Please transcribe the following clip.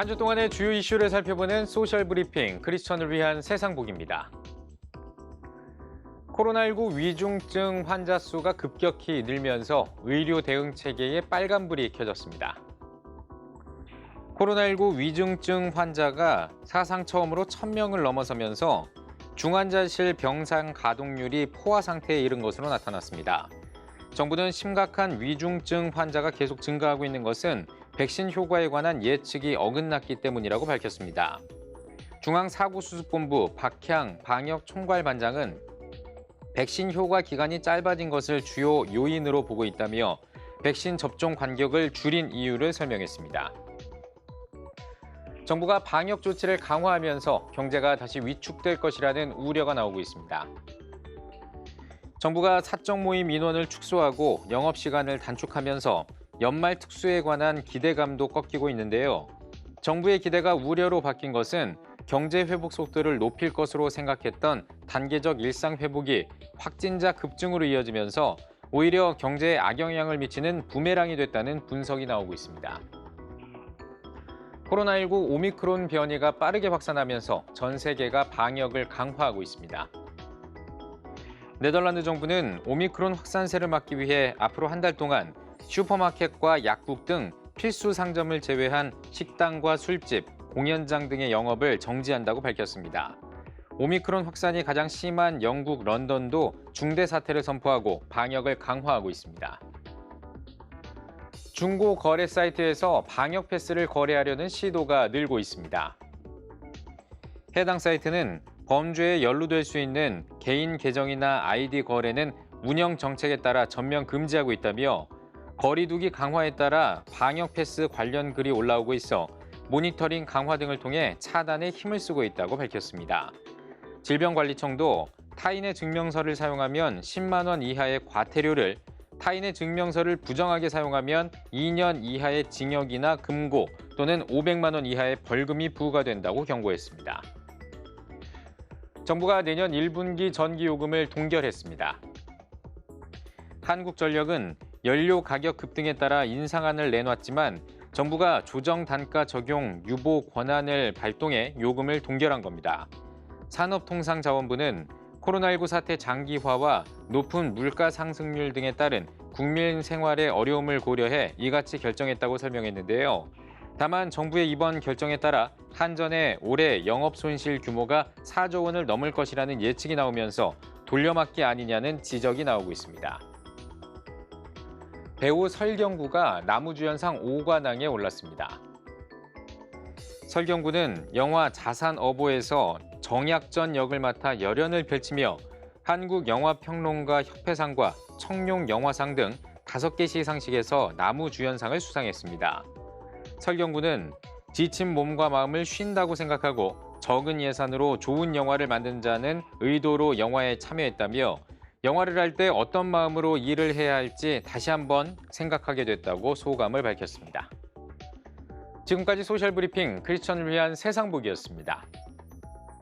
한 주 동안의 주요 이슈를 살펴보는 소셜 브리핑, 크리스천을 위한 세상복입니다. 코로나19 위중증 환자 수가 급격히 늘면서 의료 대응 체계에 빨간불이 켜졌습니다. 코로나19 위중증 환자가 사상 처음으로 1,000명을 넘어서면서 중환자실 병상 가동률이 포화 상태에 이른 것으로 나타났습니다. 정부는 심각한 위중증 환자가 계속 증가하고 있는 것은 백신 효과에 관한 예측이 어긋났기 때문이라고 밝혔습니다. 중앙사고수습본부 박향 방역총괄반장은 백신 효과 기간이 짧아진 것을 주요 요인으로 보고 있다며 백신 접종 간격을 줄인 이유를 설명했습니다. 정부가 방역 조치를 강화하면서 경제가 다시 위축될 것이라는 우려가 나오고 있습니다. 정부가 사적 모임 인원을 축소하고 영업시간을 단축하면서 연말 특수에 관한 기대감도 꺾이고 있는데요. 정부의 기대가 우려로 바뀐 것은 경제 회복 속도를 높일 것으로 생각했던 단계적 일상 회복이 확진자 급증으로 이어지면서 오히려 경제에 악영향을 미치는 부메랑이 됐다는 분석이 나오고 있습니다. 코로나19 오미크론 변이가 빠르게 확산하면서 전 세계가 방역을 강화하고 있습니다. 네덜란드 정부는 오미크론 확산세를 막기 위해 앞으로 한 달 동안 슈퍼마켓과 약국 등 필수 상점을 제외한 식당과 술집, 공연장 등의 영업을 정지한다고 밝혔습니다. 오미크론 확산이 가장 심한 영국 런던도 중대 사태를 선포하고 방역을 강화하고 있습니다. 중고 거래 사이트에서 방역 패스를 거래하려는 시도가 늘고 있습니다. 해당 사이트는 범죄에 연루될 수 있는 개인 계정이나 아이디 거래는 운영 정책에 따라 전면 금지하고 있다며 거리두기 강화에 따라 방역 패스 관련 글이 올라오고 있어 모니터링 강화 등을 통해 차단에 힘을 쓰고 있다고 밝혔습니다. 질병관리청도 타인의 증명서를 사용하면 10만 원 이하의 과태료를, 타인의 증명서를 부정하게 사용하면 2년 이하의 징역이나 금고 또는 500만 원 이하의 벌금이 부과된다고 경고했습니다. 정부가 내년 1분기 전기요금을 동결했습니다. 한국전력은 연료 가격 급등에 따라 인상안을 내놨지만 정부가 조정 단가 적용 유보 권한을 발동해 요금을 동결한 겁니다. 산업통상자원부는 코로나19 사태 장기화와 높은 물가 상승률 등에 따른 국민 생활의 어려움을 고려해 이같이 결정했다고 설명했는데요. 다만 정부의 이번 결정에 따라 한전의 올해 영업 손실 규모가 4조 원을 넘을 것이라는 예측이 나오면서 돌려막기 아니냐는 지적이 나오고 있습니다. 배우 설경구가 나무주연상 5관왕에 올랐습니다. 설경구는 영화 자산어보에서 정약전 역을 맡아 열연을 펼치며 한국영화평론가 협회상과 청룡영화상 등 5개 시상식에서 나무주연상을 수상했습니다. 설경구는 지친 몸과 마음을 쉰다고 생각하고 적은 예산으로 좋은 영화를 만든 자는 의도로 영화에 참여했다며 영화를 할 때 어떤 마음으로 일을 해야 할지 다시 한번 생각하게 됐다고 소감을 밝혔습니다. 지금까지 소셜브리핑 크리스천을 위한 세상복이었습니다.